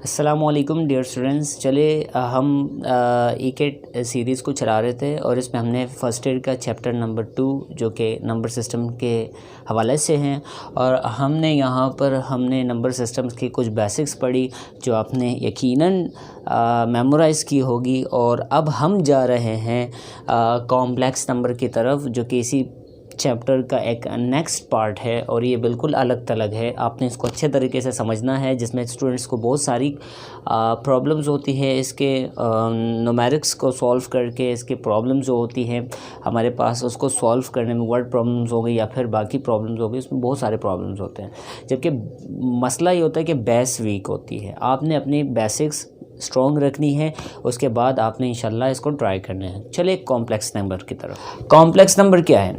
अस्सलामुअलैकुम dear students. चले हम ईकेट सीरीज़ को चला रहे थे और इसमें हमने फ़र्स्ट ईयर का चैप्टर नंबर 2 जो कि नंबर सिस्टम के हवाले से हैं, और हमने नंबर सिस्टम्स की कुछ बेसिक्स पढ़ी जो आपने यकीनन मेमोराइज़ की होगी। और अब हम जा रहे हैं कॉम्प्लेक्स नंबर की तरफ, जो कि इसी चैप्टर का एक नेक्स्ट पार्ट है और ये बिल्कुल अलग थलग है। आपने इसको अच्छे तरीके से समझना है, जिसमें स्टूडेंट्स को बहुत सारी प्रॉब्लम्स होती है। इसके न्यूमेरिक्स को सॉल्व करके इसके प्रॉब्लम्स जो होती हैं हमारे पास, उसको सॉल्व करने में वर्ड प्रॉब्लम्स हो गई या फिर बाकी प्रॉब्लम्स हो गई, उसमें बहुत सारे प्रॉब्लम्स होते हैं। जबकि मसला ये होता है कि बेस वीक होती है। आपने अपनी बेसिक्स स्ट्रॉन्ग रखनी है, उसके बाद आपने इंशाल्लाह इसको ट्राई करना है। चलिए कॉम्प्लेक्स नंबर की तरफ। कॉम्प्लेक्स नंबर क्या है?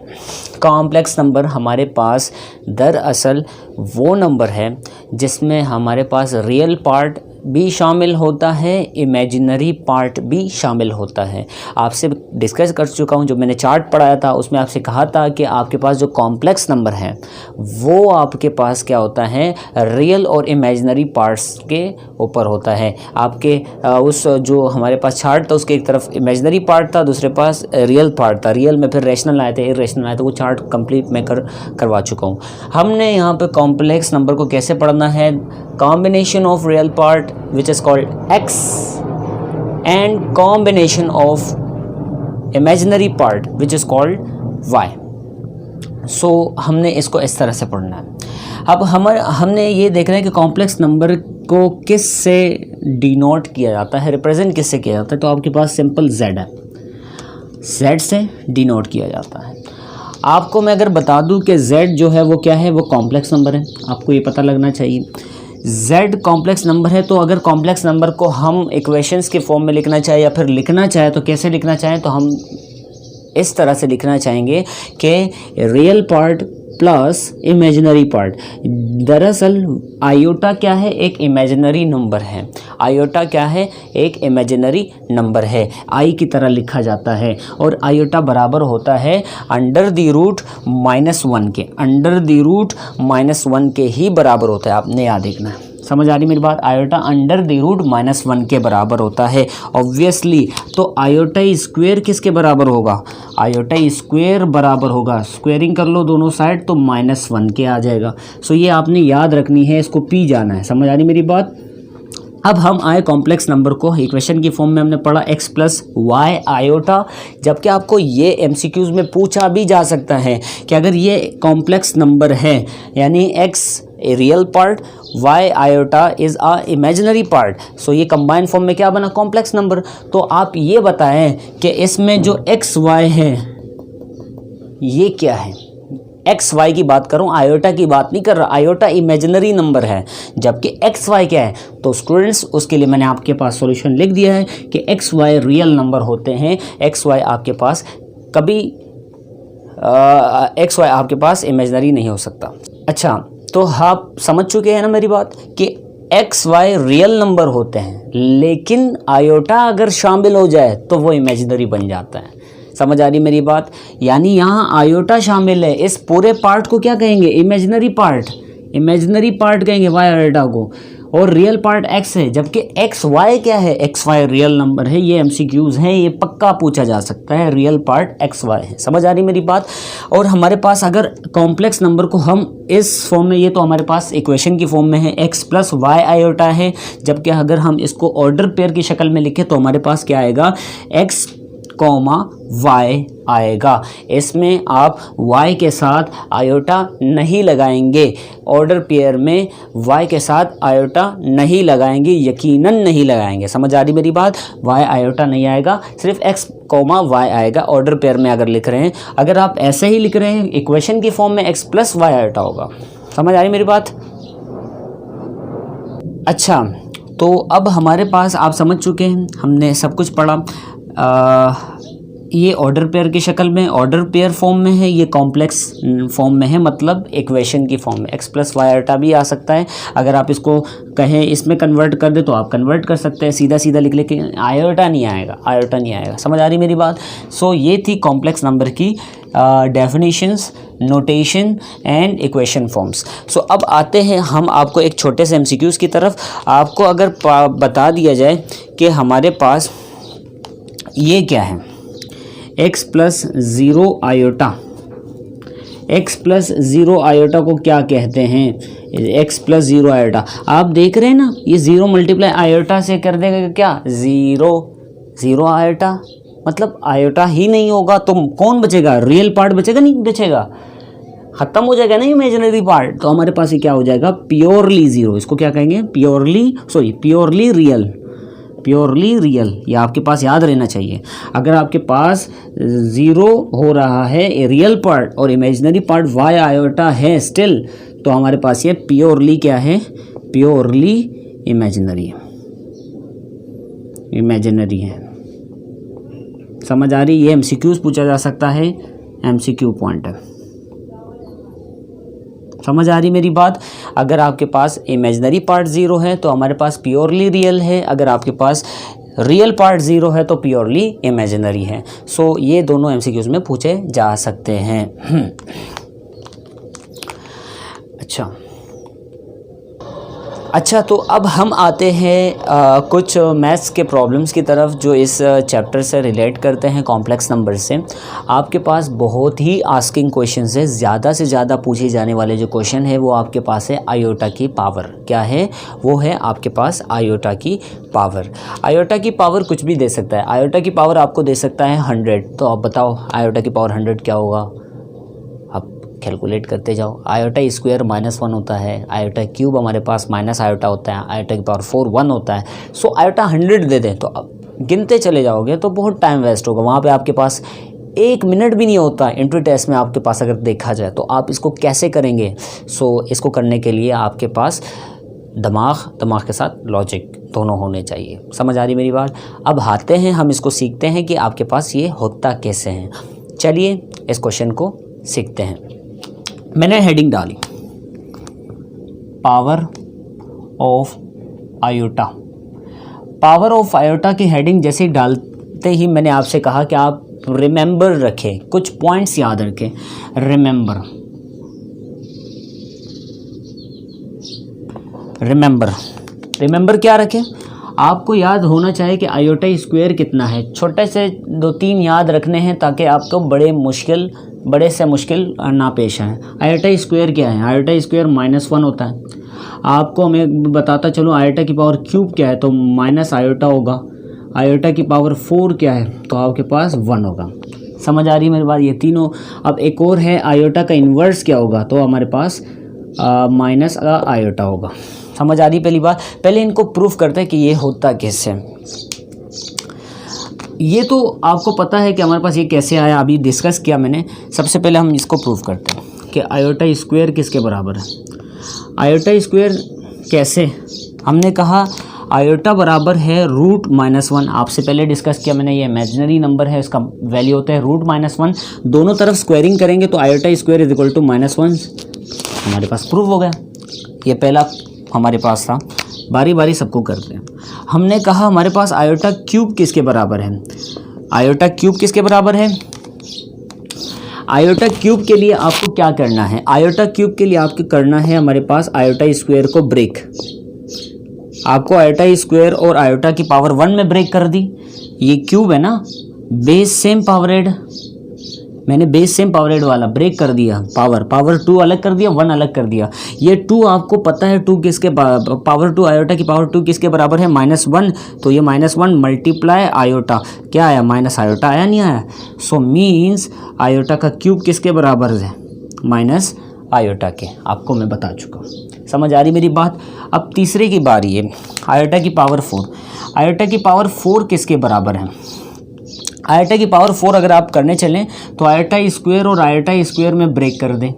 कॉम्प्लेक्स नंबर हमारे पास दरअसल वो नंबर है जिसमें हमारे पास रियल पार्ट भी शामिल होता है, इमेजिनरी पार्ट भी शामिल होता है। आपसे डिस्कस कर चुका हूँ, जो मैंने चार्ट पढ़ाया था उसमें आपसे कहा था कि आपके पास जो कॉम्प्लेक्स नंबर है वो आपके पास क्या होता है, रियल और इमेजिनरी पार्ट्स के ऊपर होता है। आपके उस जो हमारे पास चार्ट था उसके एक तरफ इमेजिनरी पार्ट था, दूसरे पास रियल पार्ट था। रियल में फिर रेशनल आए थे, इरेशनल आए थे, वो चार्ट कंप्लीट मैं करवा चुका हूँ। हमने यहाँ पे कॉम्प्लेक्स नंबर को कैसे पढ़ना है? Combination of real part which is called x and combination of imaginary part which is called y. So हमने इसको इस तरह से पढ़ना है। अब हमने ये देखना है कि कॉम्प्लेक्स नंबर को किस से डिनोट किया जाता है, रिप्रेजेंट किस से किया जाता है। तो आपके पास सिंपल z है, z से डिनोट किया जाता है। आपको मैं अगर बता दूं कि z जो है वो क्या है, वो कॉम्प्लेक्स नंबर है, आपको ये पता लगना चाहिए। z कॉम्प्लेक्स नंबर है, तो अगर कॉम्प्लेक्स नंबर को हम इक्वेशंस के फॉर्म में लिखना चाहे या फिर लिखना चाहे तो कैसे लिखना चाहें, तो हम इस तरह से लिखना चाहेंगे कि real part plus imaginary part. दरअसल आयोटा क्या है? एक इमेजिनरी नंबर है। आयोटा क्या है? एक इमेजिनरी नंबर है, आई की तरह लिखा जाता है। और आयोटा बराबर होता है अंडर द रूट -1 के। अंडर द रूट -1 के ही बराबर होता है, आपने याद रखना है। समझ आ रही मेरी बात? आयोटा अंडर द रूट -1 के बराबर होता है ऑब्वियसली। तो आयोटा स्क्वायर किसके बराबर होगा? आयोटा स्क्वायर बराबर होगा, स्क्वायरिंग कर लो दोनों साइड तो -1 के आ जाएगा। सो ये आपने याद रखनी है, इसको पी जाना है। समझ आ रही मेरी बात? अब हम आए कॉम्प्लेक्स नंबर को, इक्वेशन की फॉर्म में हमने पढ़ा x + y आयोटा। जबकि आपको ये एमसीक्यूज में पूछा भी जा सकता है कि अगर ये कॉम्प्लेक्स नंबर है, यानी x a real part, y iota is a imaginary part, so ये कंबाइंड फॉर्म में क्या बना? Complex number. तो आप ये बताएं कि इसमें जो x y है ये क्या है? एक्स वाई की बात करूं, आयोटा की बात नहीं कर रहा। आयोटा इमेजिनरी नंबर है, जबकि एक्स वाई क्या है? तो स्टूडेंट्स उसके लिए मैंने आपके पास सॉल्यूशन लिख दिया है कि एक्स वाई रियल नंबर होते हैं। एक्स वाई आपके पास कभी एक्स वाई आपके पास इमेजिनरी नहीं हो सकता। अच्छा, तो आप समझ चुके हैं ना मेरी बात कि एक्स वाई रियल नंबर होते हैं, लेकिन आयोटा अगर शामिल हो जाए तो वो इमेजिनरी बन जाता है। समझ आ रही मेरी बात? यानी यहाँ आयोटा शामिल है, इस पूरे पार्ट को क्या कहेंगे? Imaginary part. इमेजिनरी पार्ट कहेंगे वाई आयोटा को, और रियल पार्ट एक्स है। जबकि एक्स वाई क्या है? एक्स वाई रियल नंबर है। ये एमसीक्यूज हैं, ये पक्का पूछा जा सकता है। रियल पार्ट एक्स वाई है। समझ आ रही मेरी बात? और हमारे पास अगर कॉम्प्लेक्स नंबर को हम इस फॉर्म में, ये तो हमारे पास इक्वेशन की फॉर्म में है, x + y आयोटा है। जबकि अगर हम इसको ऑर्डर पेयर की शक्ल में लिखें तो हमारे पास क्या आएगा? x, y आएगा। इसमें आप y के साथ आयोटा नहीं लगाएंगे, ऑर्डर पेयर में y के साथ आयोटा नहीं लगाएंगे, यकीनन नहीं लगाएंगे। समझ आ रही मेरी बात? y आयोटा नहीं आएगा, सिर्फ x, y आएगा ऑर्डर पेयर में अगर लिख रहे हैं। अगर आप ऐसे ही लिख रहे हैं इक्वेशन की फॉर्म में, x + y आयोटा होगा। समझ आ रही मेरी बात? अच्छा, तो अब हमारे पास, आप समझ चुके हैं, हमने सब कुछ पढ़ा। ये ऑर्डर पेयर की शक्ल में, ऑर्डर पेयर फॉर्म में है, ये कॉम्प्लेक्स फॉर्म में है, मतलब इक्वेशन की फॉर्म में। एक्स प्लस वाई आयोटा भी आ सकता है, अगर आप इसको कहें इसमें कन्वर्ट कर दे तो आप कन्वर्ट कर सकते हैं, सीधा सीधा लिख लेके आयोटा नहीं आएगा, आयोटा नहीं आएगा। समझ आ रही मेरी बात? सो ये थी कॉम्प्लेक्स नंबर की definitions, notation and equation forms. So अब आते हैं हम आपको एक छोटे से एमसीक्यूज़ की तरफ। आपको अगर बता दिया जाए कि हमारे पास ये क्या है, x plus zero iota, x plus zero iota को क्या कहते हैं? x प्लस ज़ीरो आयोटा, आप देख रहे हैं ना, ये ज़ीरो मल्टीप्लाई आयोटा से कर देगा क्या? ज़ीरो ज़ीरो आयोटा, मतलब आयोटा ही नहीं होगा तो कौन बचेगा? रियल पार्ट बचेगा? नहीं बचेगा, ख़त्म हो जाएगा ना इमेजिनरी पार्ट। तो हमारे पास ये क्या हो जाएगा? Purely zero. इसको क्या कहेंगे? Purely real, purely real. ये आपके पास याद रहना चाहिए। अगर आपके पास ज़ीरो हो रहा है रियल पार्ट और इमेजिनरी पार्ट वाई आयोटा है स्टिल, तो हमारे पास ये प्योरली क्या है? प्योरली इमेजिनरी है। समझ आ रही? ये एमसीक्यूज पूछा जा सकता है, एमसीक्यू पॉइंट है। समझ आ रही मेरी बात? अगर आपके पास इमेजिनरी पार्ट ज़ीरो है तो हमारे पास प्योरली रियल है, अगर आपके पास रियल पार्ट ज़ीरो है तो प्योरली इमेजिनरी है। सो ये दोनों एमसीक्यूज़ में पूछे जा सकते हैं। अच्छा, तो अब हम आते हैं कुछ मैथ्स के प्रॉब्लम्स की तरफ जो इस चैप्टर से रिलेट करते हैं, कॉम्प्लेक्स नंबर से। आपके पास बहुत ही आस्किंग क्वेश्चन है, ज़्यादा से ज़्यादा पूछे जाने वाले जो क्वेश्चन है वो आपके पास है आयोटा की पावर। क्या है वो? है आपके पास आयोटा की पावर। आयोटा की पावर कुछ भी दे सकता है। आयोटा की पावर आपको दे सकता है 100, तो आप बताओ आयोटा की पावर 100 क्या होगा? कैलकुलेट करते जाओ। आयोटा स्क्वायर -1 होता है, आयोटा क्यूब हमारे पास माइनस आयोटा होता है, आयोटा की पावर 4 1 होता है। सो आयोटा 100 दे दें तो अब गिनते चले जाओगे तो बहुत टाइम वेस्ट होगा। वहाँ पे आपके पास 1 मिनट भी नहीं होता एंट्री टेस्ट में आपके पास अगर देखा जाए तो। आप इसको कैसे करेंगे? सो इसको करने के लिए आपके पास दिमाग के साथ लॉजिक दोनों होने चाहिए। समझ आ रही मेरी बात? अब आते हैं हम इसको सीखते हैं कि आपके पास ये होता कैसे हैं। चलिए इस क्वेश्चन को सीखते हैं। मैंने हेडिंग डाली power of iota. Power of iota की हेडिंग जैसे ही डालते ही मैंने आपसे कहा कि आप रिमेंबर रखें, कुछ पॉइंट्स याद रखें। रिमेंबर क्या रखें? आपको याद होना चाहिए कि आयोटा स्क्वायर कितना है। छोटे से 2-3 याद रखने हैं ताकि आपको बड़े से मुश्किल ना पेश आए। आयोटा स्क्वायर क्या है? आयोटा स्क्वायर -1 होता है। आपको मैं बताता चलूँ आयोटा की पावर क्यूब क्या है, तो माइनस आयोटा होगा। आयोटा की पावर 4 क्या है, तो आपके पास 1 होगा। समझ आ रही है मेरी बात? ये तीनों। अब एक और है आयोटा का इन्वर्स क्या होगा, तो हमारे पास माइनस आयोटा होगा। समझ आ रही पहली बात? पहले इनको प्रूफ करते हैं कि ये होता कैसे। ये तो आपको पता है कि हमारे पास ये कैसे आया, अभी डिस्कस किया मैंने। सबसे पहले हम इसको प्रूफ करते हैं कि आयोटा स्क्वायर किसके बराबर है। आयोटा स्क्वायर कैसे? हमने कहा आयोटा बराबर है √-1। आपसे पहले डिस्कस किया मैंने, ये इमेजिनरी नंबर है, इसका वैल्यू होता है √-1। दोनों तरफ स्क्वायरिंग करेंगे तो iota square is equal to -1। हमारे पास प्रूफ हो गया। ये पहला हमारे पास था। बारी बारी सबको करते हैं। हमने कहा हमारे पास आयोटा क्यूब किसके बराबर है। आयोटा क्यूब किसके बराबर है? आयोटा क्यूब के लिए आपको क्या करना है? आयोटा क्यूब के लिए आपको करना है हमारे पास आयोटा स्क्वायर को ब्रेक। आपको आयोटा स्क्वायर और आयोटा की पावर 1 में ब्रेक कर दी। ये क्यूब है ना, बेस सेम पावर एड, मैंने बेस सेम पावर एड वाला ब्रेक कर दिया। पावर 2 अलग कर दिया, 1 अलग कर दिया। ये 2 आपको पता है 2 किसके पावर 2 आयोटा की पावर 2 किसके बराबर है? -1। तो ये -1 मल्टीप्लाई आयोटा क्या आया? माइनस आयोटा आया, नहीं आया? सो मीन्स आयोटा का क्यूब किसके बराबर है? माइनस आयोटा के। आपको मैं बता चुका हूँ। समझ आ रही मेरी बात? अब तीसरे की बारी है, आयोटा की पावर 4। आयोटा की पावर 4 किसके बराबर है? आयोटा की पावर 4 अगर आप करने चलें तो आयोटा स्क्वायर और आयोटा स्क्वायर में ब्रेक कर दें।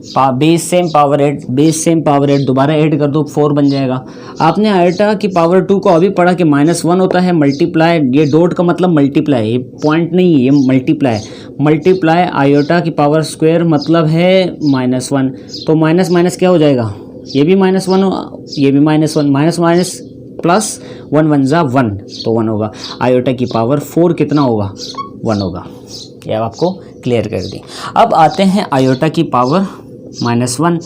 Base same power 8, base same power 8, दोबारा ऐड कर दो 4 बन जाएगा। आपने आयोटा की पावर 2 को अभी पढ़ा कि -1 होता है मल्टीप्लाई, ये डॉट का मतलब मल्टीप्लाई, ये पॉइंट नहीं, ये मल्टीप्लाई, मल्टीप्लाई आयोटा की पावर स्क्वायर मतलब है -1। तो माइनस माइनस क्या हो जाएगा, ये भी -1, ये भी -1, माइनस माइनस प्लस 1 1 जा 1, तो 1 होगा। आयोटा की पावर 4 कितना होगा, 1 होगा। ये आपको क्लियर कर दी। अब आते हैं आयोटा की पावर -1,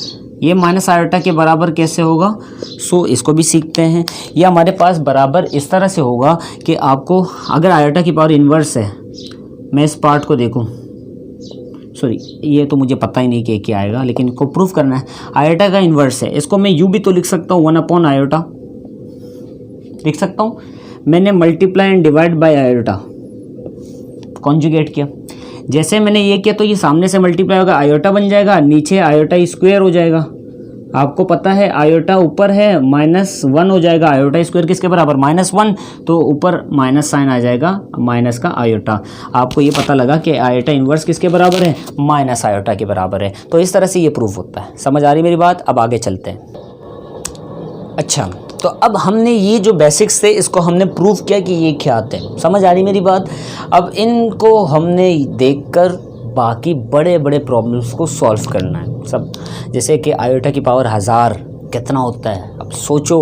ये माइनस आयोटा के बराबर कैसे होगा, सो इसको भी सीखते हैं। ये हमारे पास बराबर इस तरह से होगा कि आपको अगर आयोटा की पावर इन्वर्स है, मैं इस पार्ट को देखूं, सॉरी ये तो मुझे पता ही नहीं कि क्या आएगा, लेकिन इसको प्रूफ करना है। आयोटा का इन्वर्स है, इसको मैं यूँ भी तो लिख सकता हूँ, 1 आयोटा लिख सकता हूँ। मैंने multiply and divide by iota conjugate किया, जैसे मैंने ये किया तो ये सामने से मल्टीप्लाई होगा, आयोटा बन जाएगा, नीचे आयोटा स्क्वायर हो जाएगा। आपको पता है आयोटा ऊपर है, -1 हो जाएगा, आयोटा स्क्वायर किसके बराबर, -1, तो ऊपर माइनस साइन आ जाएगा, माइनस का आयोटा। आपको ये पता लगा कि आयोटा इन्वर्स किसके बराबर है, माइनस आयोटा के बराबर है। तो इस तरह से ये प्रूफ होता है। समझ आ रही मेरी बात? अब आगे चलते हैं। अच्छा, तो अब हमने ये जो बेसिक्स थे इसको हमने प्रूव किया कि ये क्या आते हैं। समझ आ रही मेरी बात? अब इनको हमने देखकर बाकी बड़े बड़े प्रॉब्लम्स को सॉल्व करना है सब। जैसे कि आयोटा की पावर 1000 कितना होता है, अब सोचो,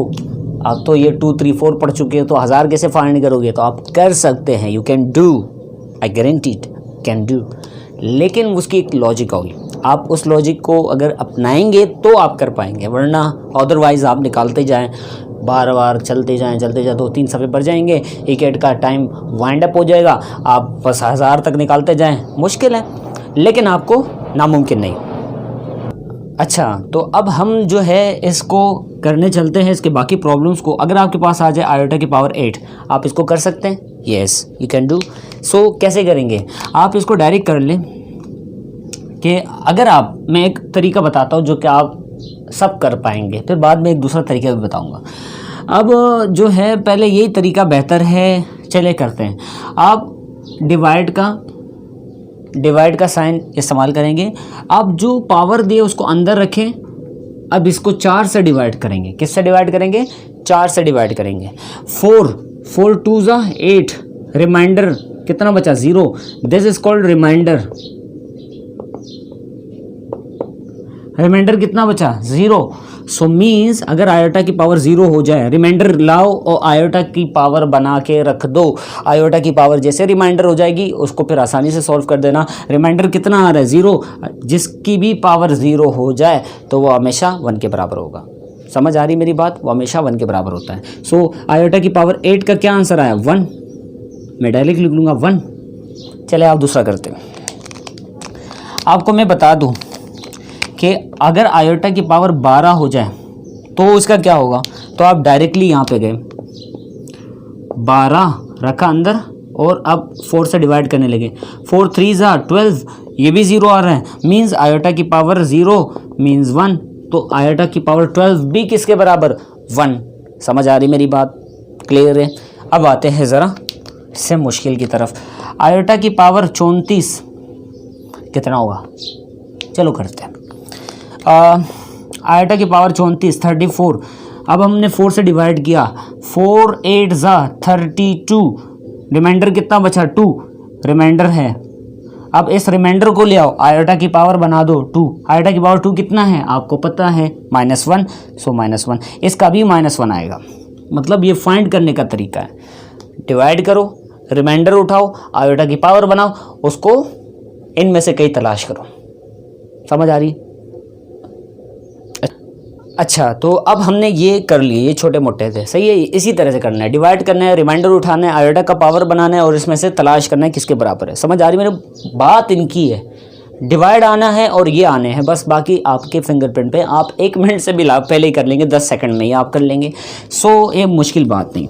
आप तो ये 2 3 4 पढ़ चुके हो, तो 1000 कैसे फाइंड करोगे? तो आप कर सकते हैं, you can do, I guarantee it, can do. लेकिन उसकी एक लॉजिक होगी, आप उस लॉजिक को अगर अपनाएंगे तो आप कर पाएंगे, वरना अदरवाइज आप निकालते जाएं, बार बार चलते जाएं 2-3 सफ़े बढ़ जाएंगे, इकेट का टाइम वाइंड अप हो जाएगा, आप बस 1000 तक निकालते जाएं। मुश्किल है, लेकिन आपको नामुमकिन नहीं। अच्छा, तो अब हम जो है इसको करने चलते हैं, इसके बाकी प्रॉब्लम्स को। अगर आपके पास आ जाए आयोटा की पावर 8, आप इसको कर सकते हैं? Yes, you can do. So कैसे करेंगे? आप इसको डायरेक्ट कर लें कि अगर मैं एक तरीका बताता हूँ जो कि आप सब कर पाएंगे, फिर बाद में एक दूसरा तरीका भी बताऊंगा। अब जो है पहले यही तरीका बेहतर है, चले करते हैं। आप डिवाइड का साइन इस्तेमाल करेंगे। आप जो पावर दिए उसको अंदर रखें, अब इसको 4 से डिवाइड करेंगे। किससे डिवाइड करेंगे? 4 से डिवाइड करेंगे। 4 2 जा 8, रिमाइंडर कितना बचा? 0। This is called remainder. Remainder कितना बचा? 0। सो मीन्स अगर आयोटा की पावर 0 हो जाए, रिमाइंडर लाओ और आयोटा की पावर बना के रख दो। आयोटा की पावर जैसे रिमाइंडर हो जाएगी उसको फिर आसानी से सॉल्व कर देना। रिमाइंडर कितना आ रहा है? 0। जिसकी भी पावर 0 हो जाए तो वो हमेशा 1 के बराबर होगा। समझ आ रही मेरी बात? वो हमेशा 1 के बराबर होता है। सो आयोटा की पावर 8 का क्या आंसर आया? 1। मैं डायरेक्ट लिख लूँगा 1। चले आप दूसरा करते हैं। आपको मैं बता दूँ कि अगर आयोटा की पावर 12 हो जाए तो उसका क्या होगा? तो आप डायरेक्टली यहाँ पे गए, 12 रखा अंदर और अब 4 से डिवाइड करने लगे। 4 3 जा 12, ये भी 0 आ रहा है, मीन्स आयोटा की पावर 0 मीन्स 1। तो आयोटा की पावर 12 भी किसके बराबर? 1। समझ आ रही मेरी बात? क्लियर है? अब आते हैं ज़रा इससे मुश्किल की तरफ। आयोटा की पावर 34 कितना होगा? चलो करते हैं। आयोटा की पावर 34 34। अब हमने 4 से डिवाइड किया, 4 8 जा 32, रिमाइंडर कितना बचा? 2 रिमाइंडर है। अब इस रिमाइंडर को ले आओ, आयोटा की पावर बना दो 2। आयोटा की पावर 2 कितना है? आपको पता है -1, सो -1। इसका भी -1 आएगा। मतलब ये फाइंड करने का तरीका है। डिवाइड करो, रिमाइंडर उठाओ, आयोटा की पावर बनाओ, उसको इनमें से कई तलाश करो। समझ आ रही? अच्छा, तो अब हमने ये कर लिए, ये छोटे मोटे थे, सही है। इसी तरह से करना है, डिवाइड करना है, रिमाइंडर उठाना है, आयोटा का पावर बनाना है और इसमें से तलाश करना है किसके बराबर है। समझ आ रही मेरी बात? इनकी है, डिवाइड आना है और ये आने हैं, बस बाकी आपके फिंगरप्रिंट पे। आप 1 मिनट से भी पहले ही कर लेंगे, 10 सेकंड में ही आप कर लेंगे। सो ये मुश्किल बात नहीं।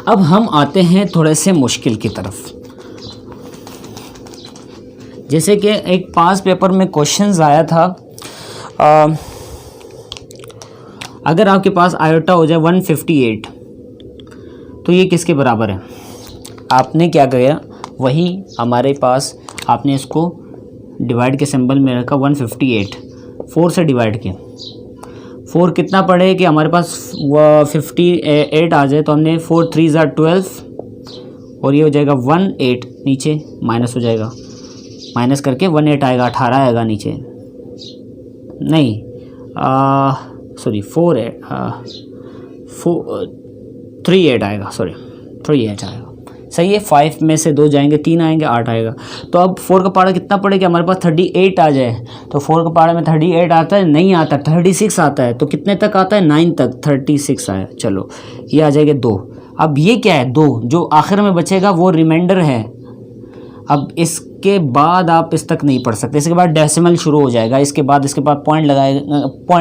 अब हम आते हैं थोड़े से मुश्किल की तरफ। जैसे कि एक पास पेपर में क्वेश्चंस आया था, अगर आपके पास आयोटा हो जाए 158 तो ये किसके बराबर है? आपने क्या किया, वही हमारे पास आपने इसको डिवाइड के सिंबल में रखा 158, 4 से डिवाइड किया। 4 कितना पड़े कि हमारे पास 58 आ जाए, तो हमने 4 3 12 और ये हो जाएगा 18, नीचे माइनस हो जाएगा, माइनस करके 18 आएगा, 18 आएगा नीचे, नहीं सॉरी 38 आएगा, सॉरी 38 आएगा, सही है। 5 में से 2 जाएंगे, 3 आएंगे, 8 आएगा। तो अब 4 का पहाड़ा कितना पड़ेगा, हमारे पास 38 आ जाए। तो 4 का पहाड़ा में 38 आता है, नहीं आता, 36 आता है। तो कितने तक आता है, 9 तक, 36 आया। चलो ये आ जाएगा 2। अब ये क्या है, 2 जो आखिर में बचेगा वो रिमाइंडर है। अब इसके बाद आप इस तक नहीं पढ़ सकते, इसके बाद डेसिमल शुरू हो जाएगा, इसके बाद पॉइंट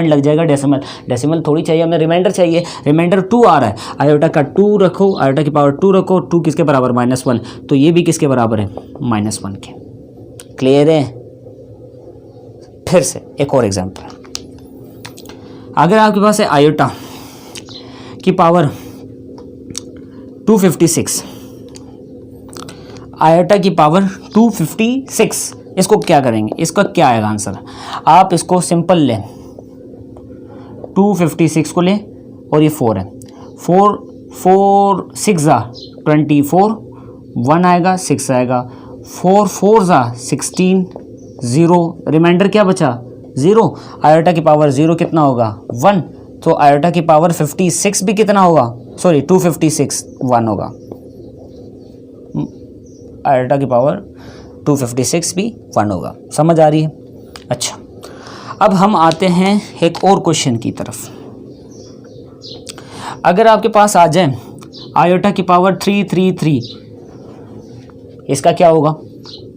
लग जाएगा। डेसिमल थोड़ी चाहिए, हमें रिमाइंडर चाहिए। रिमाइंडर 2 आ रहा है, आयोटा का 2 रखो, आयोटा की पावर 2 रखो। 2 किसके बराबर, -1, तो ये भी किसके बराबर है, -1 के। क्लियर है। फिर से एक और एग्जाम्पल, अगर आपके पास है आयोटा की पावर 256, आयोटा की पावर 256, इसको क्या करेंगे, इसका क्या आएगा आंसर। आप इसको सिंपल लें, 256 को लें और ये 4 है, 4 6 24, 1 आएगा, 6 आएगा, 4 4 16, 0, रिमाइंडर क्या बचा, 0। आयोटा की पावर 0 कितना होगा, 1। तो आयोटा की पावर 56 भी कितना होगा, सॉरी 256 1 होगा। आयोटा की पावर 256 भी 1 होगा। समझ आ रही है। अच्छा, अब हम आते हैं एक और क्वेश्चन की तरफ। अगर आपके पास आ जाए आयोटा की पावर 333, इसका क्या होगा।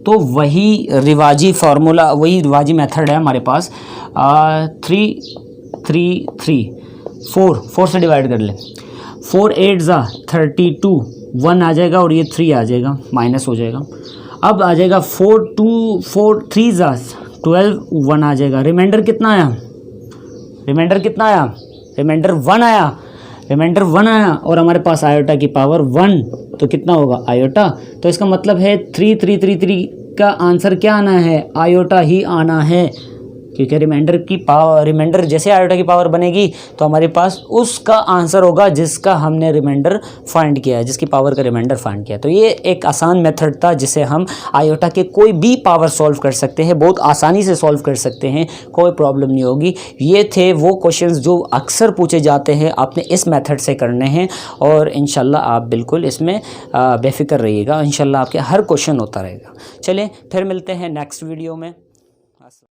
तो वही रिवाजी फार्मूला, वही रिवाजी मेथड है हमारे पास। 333, 4 से डिवाइड कर ले, 4 8 32, 1 आ जाएगा और ये 3 आ जाएगा, माइनस हो जाएगा। अब आ जाएगा 4 3 12, 1 आ जाएगा। रिमाइंडर कितना आया, रिमाइंडर 1 आया और हमारे पास आयोटा की पावर 1, तो कितना होगा आयोटा। तो इसका मतलब है 3333 का आंसर क्या आना है, आयोटा ही आना है, क्योंकि रिमाइंडर जैसे आयोटा की पावर बनेगी तो हमारे पास उसका आंसर होगा जिसका हमने रिमाइंडर फाइंड किया है, जिसकी पावर का रिमाइंडर फाइंड किया। तो ये एक आसान मेथड था जिसे हम आयोटा के कोई भी पावर सॉल्व कर सकते हैं, बहुत आसानी से सॉल्व कर सकते हैं, कोई प्रॉब्लम नहीं होगी। ये थे वो क्वेश्चंस जो अक्सर पूछे जाते हैं, आपने इस मेथड से करने हैं और इंशाल्लाह आप बिल्कुल इसमें बेफिक्र रहिएगा, इंशाल्लाह आपके हर क्वेश्चन होता रहेगा। चलें फिर मिलते हैं नेक्स्ट वीडियो में।